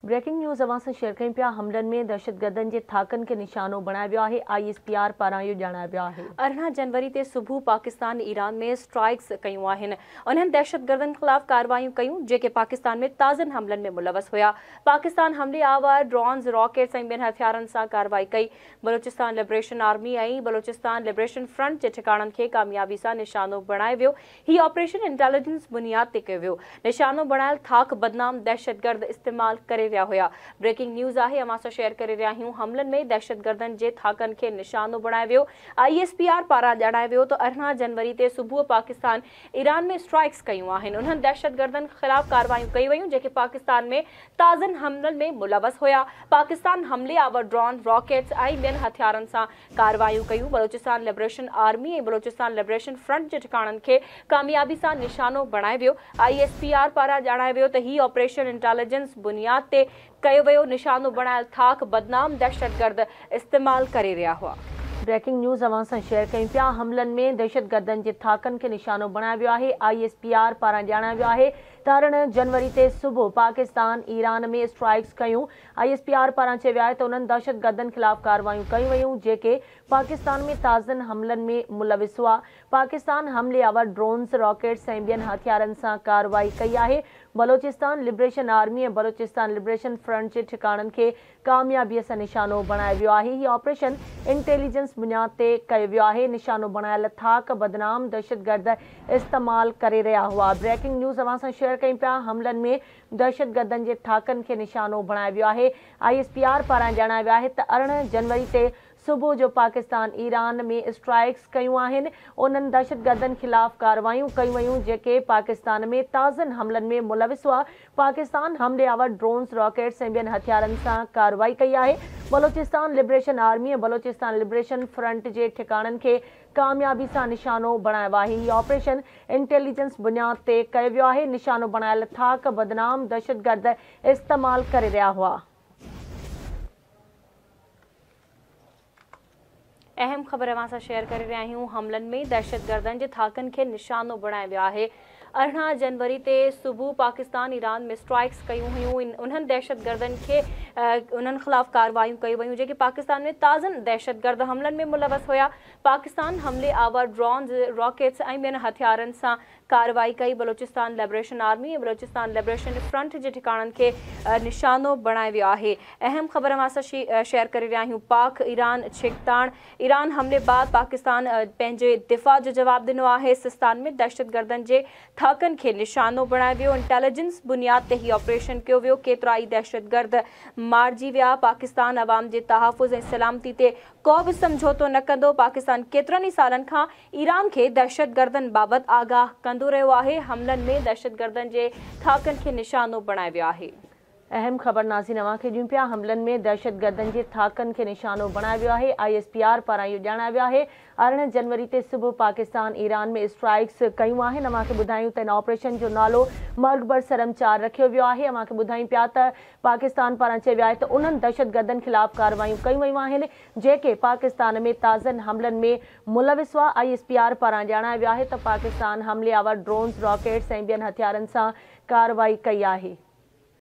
Breaking news अवां सां share कयूं पिया। हमलनि में दहशतगर्दनि जे थाकनि खे निशानो बणायो वियो आहे। ISPR पारां इहो ॼाणायो वियो आहे। 18 जनवरी ते सुबुह पाकिस्तान ईरान में स्ट्राइक्स कयूं आहिनि। उन्हनि दहशतगर्दनि ख़िलाफ़ कार्रवायूं कयूं जेके पाकिस्तान में ताज़नि हमलनि में मुलवस हुआ। पाकिस्तान हमले आवार ड्रोन्स, रॉकेट्स ऐं ॿियनि हथियारनि सां कार्रवाई कई। बलोचिस्तान लिबरेशन आर्मी ऐं बलोचिस्तान लिबरेशन फ्रंट जे ठिकाणनि खे कामयाबी सां निशानो बणायो वियो। हीउ ऑपरेशन इंटेलिजेंस बुनियाद ते कयो वियो। निशानो बणायल थाक बदनाम दहशतगर्द इस्तेमाल करे रहिया हुआ। ब्रेकिंग न्यूज़ आहे, अवां सां शेयर करे रहिया आहियूं। हमलनि में दहशतगर्दनि जे थाकनि खे निशानो बणायो वियो। ISPR पारां ॼाणायो वियो त 18 जनवरी ते सुबुह पाकिस्तान ईरान में स्ट्राइक्स कयूं आहिनि। उन्हनि दहशतगर्दनि ख़िलाफ़ कार्रवायूं कयूं वयूं जेके पाकिस्तान में ताज़नि हमलनि में मुलवस हुआ। पाकिस्तान हमले आवर ड्रोन, रॉकेट्स ऐं ॿियनि हथियारनि सां कार्रवायूं कयूं। बलोचिस्तान लिबरेशन आर्मी ऐं बलोचिस्तान लिबरेशन फ्रंट जे ठिकाणनि खे कामयाबी सां निशानो बणायो वियो। ISPR पारां ॼाणायो वियो त हीउ ऑपरेशन इंटेलिजेंस बुनियाद ते कयो वियो। निशानो बणायल थाक बदनाम दहशतगर्द इस्तेमाल करे रहिया हुआ। ब्रेकिंग न्यूज़ अवां सां शेयर कयूं पिया। हमलनि में दहशतगर्दनि जे थाकनि खे निशानो बणायो वियो आहे। ISPR पारां ॼाणायो वियो आहे त 18 जनवरी ते सुबुह पाकिस्तान ईरान में स्ट्राइक्स कयूं। ISPR पारां चयो वियो आहे त उन्हनि दहशतगर्दनि ख़िलाफ़ कार्रवायूं कयूं वयूं जेके पाकिस्तान में ताज़नि हमलनि में मुलविस हुआ। पाकिस्तान हमले आवर ड्रोन्स, रॉकेट्स ऐं ॿियनि हथियारनि सां कार्रवाई कई आहे। बलोचिस्तान लिबरेशन आर्मी ऐं बलोचिस्तान लिबरेशन फ्रंट जे ठिकाणनि खे कामयाबीअ सां निशानो बणायो वियो आहे। हीउ ऑपरेशन इंटेलिजेंस बुनियाद ते कयो वियो आहे। निशानो बणायल थाक बदनाम दहशतगर्द इस्तेमाल करे रहिया हुआ। ब्रेकिंग न्यूज़ अवां सां शेयर कयूं पिया। हमलनि में दहशतगर्दनि जे थाकनि खे निशानो बणायो वियो आहे। ISPR पारां ॼाणायो वियो आहे त 18 जनवरी ते सुबुह जो पाकिस्तान ईरान में स्ट्राइक्स कयूं आहिनि। उन्हनि दहशतगर्दनि ख़िलाफ़ कार्रवायूं कयूं वयूं जेके पाकिस्तान में ताज़नि हमलनि में मुलविस हुआ। पाकिस्तान हमले आवर ड्रोन्स, रॉकेट्स ऐं ॿियनि हथियारनि सां कार्रवाई कई आहे। बलोचिस्तान लिबरेशन आर्मी ऐं बलोचिस्तान लिबरेशन फ्रंट जे ठिकाणनि खे कामयाबी सां निशानो बणायो आहे। हीउ ऑपरेशन इंटेलिजेंस बुनियाद ते कयो वियो आहे। निशानो बणायल थाक बदनाम दहशतगर्द इस्तेमाल करे रहिया हुआ। अहम ख़बर अवां सां शेयर करे रहिया आहियूं। हमलनि में दहशतगर्दनि जे थाकनि खे निशानो बणायो वियो आहे। 18 जनवरी ते सुबुह पाकिस्तान ईरान में स्ट्राइक्स कयूं हुयूं। उन्हनि दहशतगर्दनि खे उन्हनि ख़िलाफ़ कार्रवायूं कयूं वयूं जेके पाकिस्तान में ताज़नि दहशतगर्द हमलनि में मुलवस हुआ। पाकिस्तान हमले आवर ड्रोन्स, रॉकेट्स ऐं ॿियनि हथियारनि सां कार्रवाई कई। बलोचिस्तान लिबरेशन आर्मी ऐं बलोचिस्तान लिबरेशन फ्रंट जे ठिकाणनि खे निशानो बणायो वियो आहे। अहम ख़बर अवां सां शेयर करे रहिया आहियूं। पाक ईरान छिकताण। ईरान हमले बाद पाकिस्तान पंहिंजे दिफ़ा जो जवाबु ॾिनो आहे। सिस्तान में दहशतगर्दनि जे थाकनि खे निशानो बणायो वियो। इंटेलिजेंस बुनियाद ते हीउ ऑपरेशन कयो वियो। केतिरा ई दहशतगर्द मारिजी विया। पाकिस्तान अवाम जे तहफ़ुज़ ऐं सलामती ते को बि समझौतो न कंदो। पाकिस्तान केतिरनि ई सालनि खां ईरान खे दहशतगर्दनि बाबति आगाह कंदो रहियो आहे। हमलनि में दहशतगर्दनि जे थाकनि खे निशानो बणायो वियो आहे। अहम ख़बर नाज़रीन अवां खे ॾियूं पिया। हमलनि में दहशतगर्दनि जे थाकनि खे निशानो बणायो वियो आहे। ISPR पारां इहो ॼाणायो वियो आहे। 18 जनवरी ते सुबुह पाकिस्तान ईरान में स्ट्राइक्स कयूं आहिनि। अवां खे ॿुधायूं त इन ऑपरेशन जो नालो मर्ग बर सरमचार रखियो वियो आहे। अवां खे ॿुधायूं पिया त पाकिस्तान पारां चयो वियो आहे त उन्हनि दहशतगर्दनि ख़िलाफ़ कार्रवायूं कयूं वयूं आहिनि जेके पाकिस्तान में ताज़नि हमलनि में मुलविस हुआ। ISPR पारां ॼाणायो वियो आहे त पाकिस्तान हमले आवर ड्रोन्स, रॉकेट्स ऐं ॿियनि हथियारनि सां कार्रवाई कई आहे।